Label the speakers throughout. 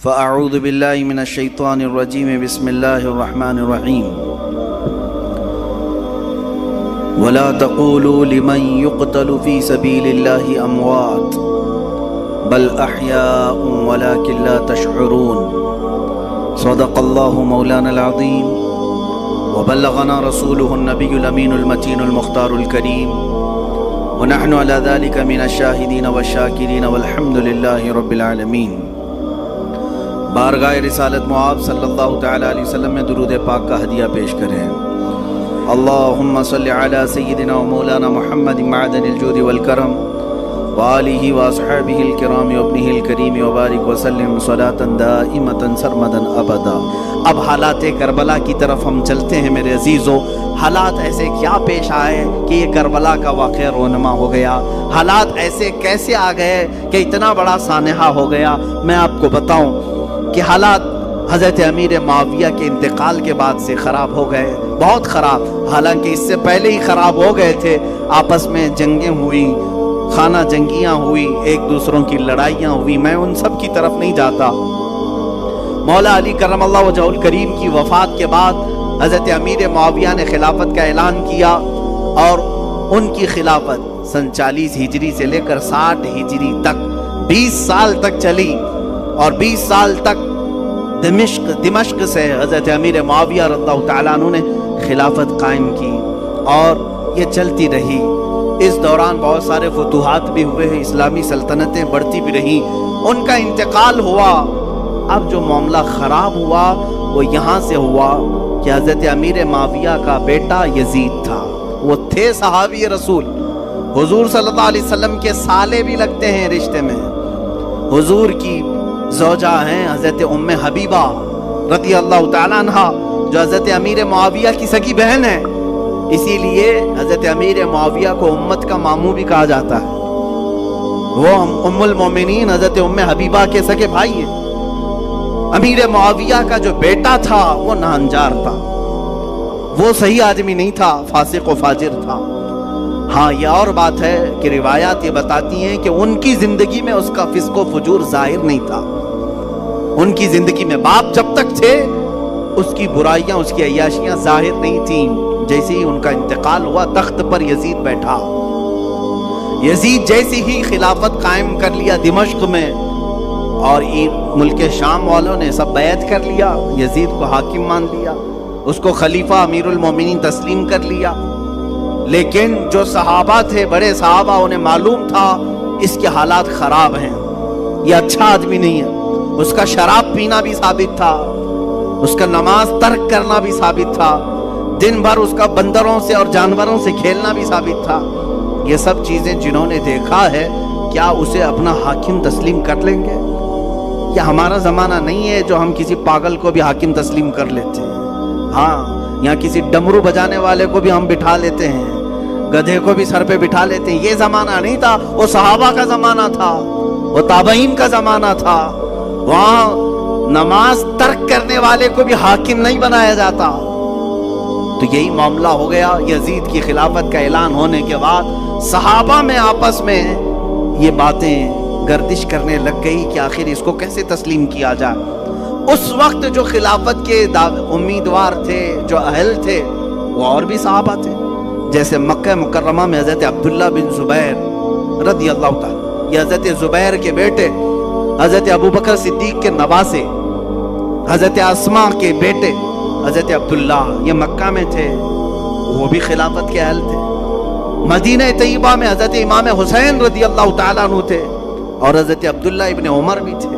Speaker 1: فأعوذ بالله من الشيطان الرجيم بسم الله الرحمن الرحيم ولا تقولوا لمن يقتل في سبيل الله أموات بل أحياء ولكن لا تشعرون صدق الله مولانا العظيم وبلغنا رسوله النبي الأمين المتين المختار الكريم ونحن على ذلك من الشاهدين والشاكرين والحمد لله رب العالمين۔ بارگاہ رسالت معاب صلی اللہ تعالیٰ علیہ وسلم میں درود پاک کا ہدیہ پیش کریں۔ اللہم صلی علی سیدنا و مولانا محمد معدن الجود والکرم وآلہ واصحابہ الکرام وابنہ الکریم وبارک وسلم صلاة دائمة سرمدا ابدا۔ اب حالات کربلا کی طرف ہم چلتے ہیں میرے عزیزو۔ حالات ایسے کیا پیش آئے کہ یہ کربلا کا واقعہ رونما ہو گیا؟ حالات ایسے کیسے آ گئے کہ اتنا بڑا سانحہ ہو گیا؟ میں آپ کو بتاؤں کہ حالات حضرت امیر معاویہ کے انتقال کے بعد سے خراب ہو گئے، بہت خراب۔ حالانکہ اس سے پہلے ہی خراب ہو گئے تھے، آپس میں جنگیں ہوئی، خانہ جنگیاں ہوئی، ایک دوسروں کی لڑائیاں ہوئی، میں ان سب کی طرف نہیں جاتا۔ مولا علی کرم اللہ وجہہ الکریم کی وفات کے بعد حضرت امیر معاویہ نے خلافت کا اعلان کیا، اور ان کی خلافت سن 40 ہجری سے لے کر 60 ہجری تک 20 سال تک چلی، اور 20 سال تک دمشق سے حضرت امیر معاویہ رضی اللہ تعالیٰ عنہ نے خلافت قائم کی، اور یہ چلتی رہی۔ اس دوران بہت سارے فتوحات بھی ہوئے ہیں، اسلامی سلطنتیں بڑھتی بھی رہیں، ان کا انتقال ہوا۔ اب جو معاملہ خراب ہوا وہ یہاں سے ہوا کہ حضرت امیر معاویہ کا بیٹا یزید تھا، وہ تھے صحابی رسول، حضور صلی اللہ علیہ وسلم کے سالے بھی لگتے ہیں رشتے میں، حضور کی زوجہ ہیں حضرت ام حبیبہ رضی اللہ تعالیٰ عنہ، جو حضرت امیر معاویہ کی سگی بہن ہے، اسی لیے حضرت امیر معاویہ کو امت کا ماموں بھی کہا جاتا ہے۔ وہ ام المومنین حضرت ام حبیبہ کے سگے بھائی ہیں۔ امیر معاویہ کا جو بیٹا تھا وہ ناہنجار تھا، وہ صحیح آدمی نہیں تھا، فاسق و فاجر تھا۔ ہاں یہ اور بات ہے کہ روایات یہ بتاتی ہیں کہ ان کی زندگی میں اس کا فسق و فجور ظاہر نہیں تھا۔ ان کی زندگی میں باپ جب تک تھے اس کی برائیاں، اس کی عیاشیاں ظاہر نہیں تھیں۔ جیسے ہی ان کا انتقال ہوا، تخت پر یزید بیٹھا۔ یزید جیسے ہی خلافت قائم کر لیا دمشق میں، اور ملک شام والوں نے سب بیعت کر لیا، یزید کو حاکم مان لیا، اس کو خلیفہ امیر المومنین تسلیم کر لیا۔ لیکن جو صحابہ تھے، بڑے صحابہ، انہیں معلوم تھا اس کے حالات خراب ہیں، یہ اچھا آدمی نہیں ہے۔ اس کا شراب پینا بھی ثابت تھا، اس کا نماز ترک کرنا بھی ثابت تھا، دن بھر اس کا بندروں سے اور جانوروں سے کھیلنا بھی ثابت تھا۔ یہ سب چیزیں جنہوں نے دیکھا ہے، کیا اسے اپنا حاکم تسلیم کر لیں گے؟ یہ ہمارا زمانہ نہیں ہے جو ہم کسی پاگل کو بھی حاکم تسلیم کر لیتے ہیں۔ ہاں، یہاں کسی ڈمرو بجانے والے کو بھی ہم بٹھا لیتے ہیں، گدھے کو بھی سر پہ بٹھا لیتے ہیں۔ یہ زمانہ نہیں تھا، وہ صحابہ کا زمانہ تھا، وہ تابعین کا زمانہ تھا۔ وہاں نماز ترک کرنے والے کو بھی حاکم نہیں بنایا جاتا۔ تو یہی معاملہ ہو گیا۔ یزید کی خلافت کا اعلان ہونے کے بعد صحابہ میں آپس میں یہ باتیں گردش کرنے لگ گئی کہ آخر اس کو کیسے تسلیم کیا جائے۔ اس وقت جو خلافت کے امیدوار تھے، جو اہل تھے، وہ اور بھی صحابہ تھے، جیسے مکہ مکرمہ میں حضرت عبداللہ بن زبیر رضی اللہ تعالیٰ، یہ حضرت زبیر کے بیٹے، حضرت ابوبکر صدیق کے نواسے، حضرت اسماء کے بیٹے حضرت عبداللہ، یہ مکہ میں تھے، وہ بھی خلافت کے اہل تھے۔ مدینہ طیبہ میں حضرت امام حسین رضی اللہ تعالیٰ عنہ تھے، اور حضرت عبداللہ ابن عمر بھی تھے،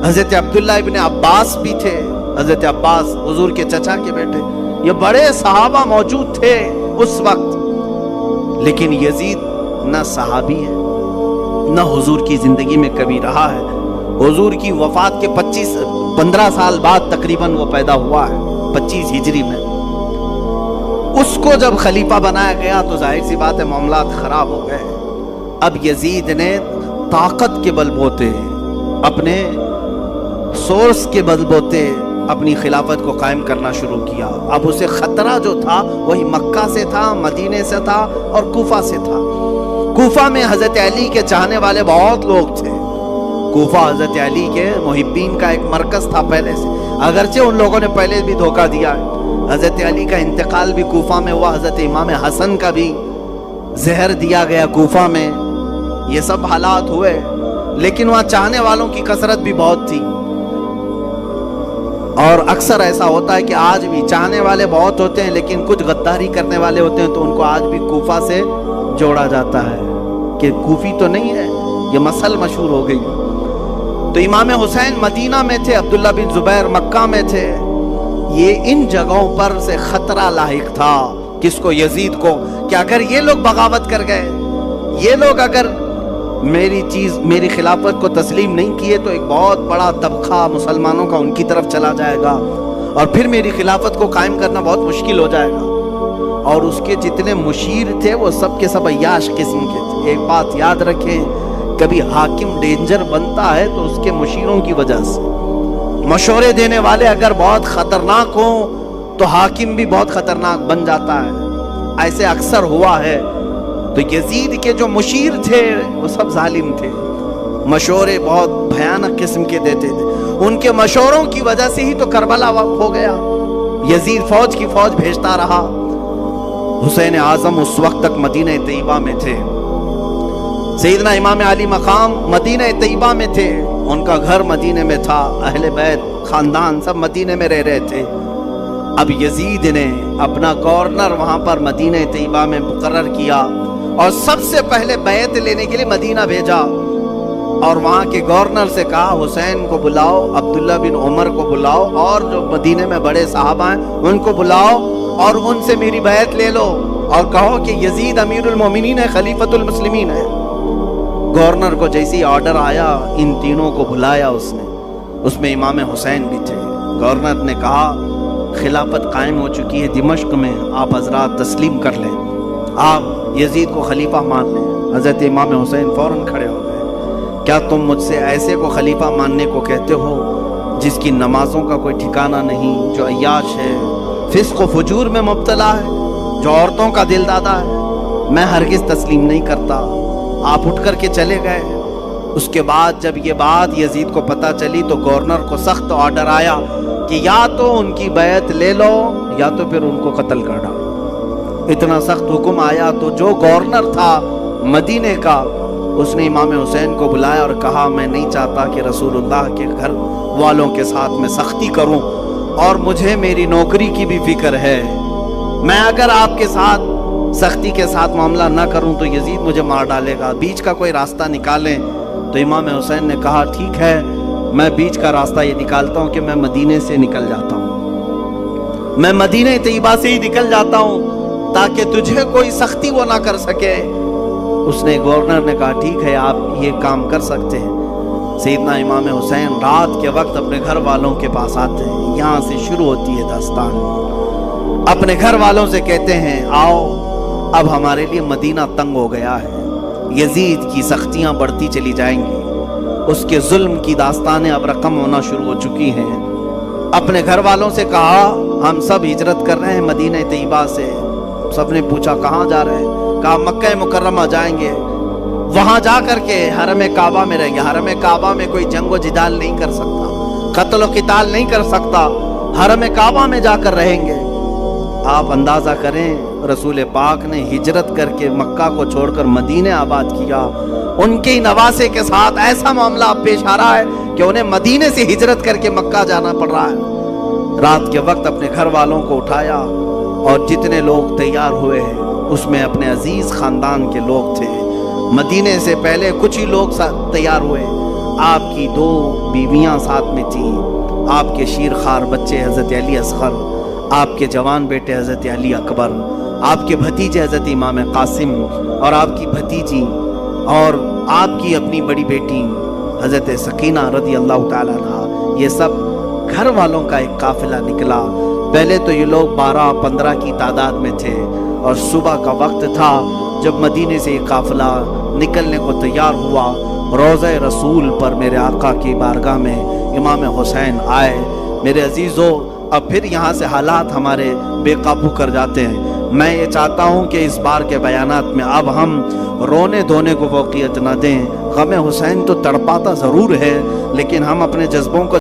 Speaker 1: حضرت عبداللہ ابن عباس بھی تھے، حضرت عباس حضور کے چچا کے بیٹے۔ یہ بڑے صحابہ موجود تھے اس وقت۔ لیکن یزید نہ صحابی ہے، نہ حضور کی زندگی میں کبھی رہا ہے۔ حضور کی وفات کے 15 سال بعد تقریباً وہ پیدا ہوا ہے، 25 ہجری میں۔ اس کو جب خلیفہ بنایا گیا تو ظاہر سی بات ہے معاملات خراب ہو گئے۔ اب یزید نے طاقت کے بل بوتے، اپنے سورس کے بل بوتے اپنی خلافت کو قائم کرنا شروع کیا۔ اب اسے خطرہ جو تھا وہی مکہ سے تھا، مدینے سے تھا، اور کوفہ سے تھا۔ کوفہ میں حضرت علی کے چاہنے والے بہت لوگ تھے، کوفہ حضرت علی کے محبین کا ایک مرکز تھا پہلے سے، اگرچہ ان لوگوں نے پہلے بھی دھوکہ دیا ہے۔ حضرت علی کا انتقال بھی کوفہ میں ہوا، حضرت امام حسن کا بھی زہر دیا گیا کوفہ میں، یہ سب حالات ہوئے، لیکن وہاں چاہنے والوں کی کثرت بھی بہت تھی۔ اور اکثر ایسا ہوتا ہے کہ آج بھی چاہنے والے بہت ہوتے ہیں، لیکن کچھ غداری کرنے والے ہوتے ہیں، تو ان کو آج بھی کوفہ سے جوڑا جاتا ہے کہ کوفی تو نہیں ہے، یہ مسل مشہور ہو گئی۔ تو امام حسین مدینہ میں تھے، عبداللہ بن زبیر مکہ میں تھے۔ یہ ان جگہوں پر سے خطرہ لاحق تھا کس کو؟ یزید کو، کہ اگر یہ لوگ بغاوت کر گئے، یہ لوگ اگر میری خلافت کو تسلیم نہیں کیے، تو ایک بہت بڑا طبقہ مسلمانوں کا ان کی طرف چلا جائے گا، اور پھر میری خلافت کو قائم کرنا بہت مشکل ہو جائے گا۔ اور اس کے جتنے مشیر تھے وہ سب کے سب عیاش قسم کے تھے۔ ایک بات یاد رکھیں، کبھی حاکم ڈینجر بنتا ہے تو اس کے مشیروں کی وجہ سے۔ مشورے دینے والے اگر بہت خطرناک ہوں تو حاکم بھی بہت خطرناک بن جاتا ہے، ایسے اکثر ہوا ہے۔ تو یزید کے جو مشیر تھے وہ سب ظالم تھے، مشورے بہت بھیانک قسم کے دیتے تھے۔ ان کے مشوروں کی وجہ سے ہی تو کربلا ہو گیا، یزید فوج کی فوج بھیجتا رہا۔ حسین اعظم اس وقت تک مدینہ طیبہ میں تھے، سیدنا امام علی مقام مدینہ طیبہ میں تھے، ان کا گھر مدینہ میں تھا، اہل بیت خاندان سب مدینہ میں رہ رہے تھے۔ اب یزید نے اپنا گورنر وہاں پر مدینہ طیبہ میں مقرر کیا، اور سب سے پہلے بیعت لینے کے لیے مدینہ بھیجا، اور وہاں کے گورنر سے کہا حسین کو بلاؤ، عبداللہ بن عمر کو بلاؤ، اور جو مدینہ میں بڑے صحابہ ہیں ان کو بلاؤ، اور ان سے میری بیعت لے لو، اور کہو کہ یزید امیر المومنین ہے، خلیفۃ المسلمین ہے۔ گورنر کو جیسی آرڈر آیا، ان تینوں کو بلایا اس میں امام حسین بھی تھے۔ گورنر نے کہا خلافت قائم ہو چکی ہے دمشق میں، آپ حضرات تسلیم کر لیں، آپ یزید کو خلیفہ مان لیں۔ حضرت امام حسین فوراً کھڑے ہو گئے، کیا تم مجھ سے ایسے کو خلیفہ ماننے کو کہتے ہو جس کی نمازوں کا کوئی ٹھکانہ نہیں، جو عیاش ہے، فسق و فجور میں مبتلا ہے، جو عورتوں کا دل دادا ہے؟ میں ہرگز تسلیم نہیں کرتا۔ آپ اٹھ کر کے چلے گئے۔ اس کے بعد جب یہ بات یزید کو پتہ چلی تو گورنر کو سخت آرڈر آیا کہ یا تو ان کی بیعت لے لو یا تو پھر ان کو قتل کر ڈالو۔ اتنا سخت حکم آیا تو جو گورنر تھا مدینے کا، اس نے امام حسین کو بلایا اور کہا میں نہیں چاہتا کہ رسول اللہ کے گھر والوں کے ساتھ میں سختی کروں، اور مجھے میری نوکری کی بھی فکر ہے، میں اگر آپ کے ساتھ سختی کے ساتھ معاملہ نہ کروں تو یزید مجھے مار ڈالے گا، بیچ کا کوئی راستہ نکالیں۔ تو امام حسین نے کہا ٹھیک ہے، میں بیچ کا راستہ یہ نکالتا ہوں کہ میں مدینے سے نکل جاتا ہوں، میں مدینہ طیبہ سے ہی نکل جاتا ہوں تاکہ تجھے کوئی سختی وہ نہ کر سکے۔ اس نے گورنر نے کہا ٹھیک ہے، آپ یہ کام کر سکتے ہیں۔ سیدنا امام حسین رات کے وقت اپنے گھر والوں کے پاس آتے ہیں، یہاں سے شروع ہوتی ہے داستان۔ اپنے گھر والوں سے کہتے ہیں آؤ، اب ہمارے لیے مدینہ تنگ ہو گیا ہے، یزید کی سختیاں بڑھتی چلی جائیں گی، اس کے ظلم کی داستانیں اب رقم ہونا شروع ہو چکی ہیں۔ اپنے گھر والوں سے کہا ہم سب ہجرت کر رہے ہیں مدینہ طیبہ سے۔ سب نے پوچھا کہاں جا رہے ہیں؟ کہا مکہ مکرمہ جائیں گے، وہاں جا کر کے حرم کعبہ میں رہیں گے۔ حرم کعبہ میں کوئی جنگ و جدال نہیں کر سکتا، قتل و قتال نہیں کر سکتا، حرم کعبہ میں جا کر رہیں گے۔ آپ اندازہ کریں رسول پاک نے ہجرت کر کے مکہ کو چھوڑ کر مدینہ آباد کیا، ان کے نواسے کے ساتھ ایسا معاملہ پیش آ رہا ہے کہ انہیں مدینے سے ہجرت کر کے مکہ جانا پڑ رہا ہے۔ رات کے وقت اپنے گھر والوں کو اٹھایا، اور جتنے لوگ تیار ہوئے ہیں اس میں اپنے عزیز خاندان کے لوگ تھے۔ مدینے سے پہلے کچھ ہی لوگ تیار ہوئے، آپ کی 2 بیویاں ساتھ میں تھیں، آپ کے شیرخوار بچے حضرت علی اصغر، آپ کے جوان بیٹے حضرت علی اکبر، آپ کے بھتیجے حضرت امام قاسم، اور آپ کی بھتیجی، اور آپ کی اپنی بڑی بیٹی حضرت سکینہ رضی اللہ تعالیٰ عنہ۔ یہ سب گھر والوں کا ایک قافلہ نکلا۔ پہلے تو یہ لوگ 12-15 کی تعداد میں تھے، اور صبح کا وقت تھا جب مدینے سے یہ قافلہ نکلنے کو تیار ہوا۔ روضہ رسول پر میرے آقا کی بارگاہ میں امام حسین آئے۔ میرے عزیزو، اب پھر یہاں سے حالات ہمارے بے قابو کر جاتے ہیں۔ میں یہ چاہتا ہوں کہ اس بار کے بیانات میں اب ہم رونے دھونے کو فوقیت نہ دیں. غم حسین تو تڑپاتا ضرور ہے، لیکن ہم اپنے جذبوں کو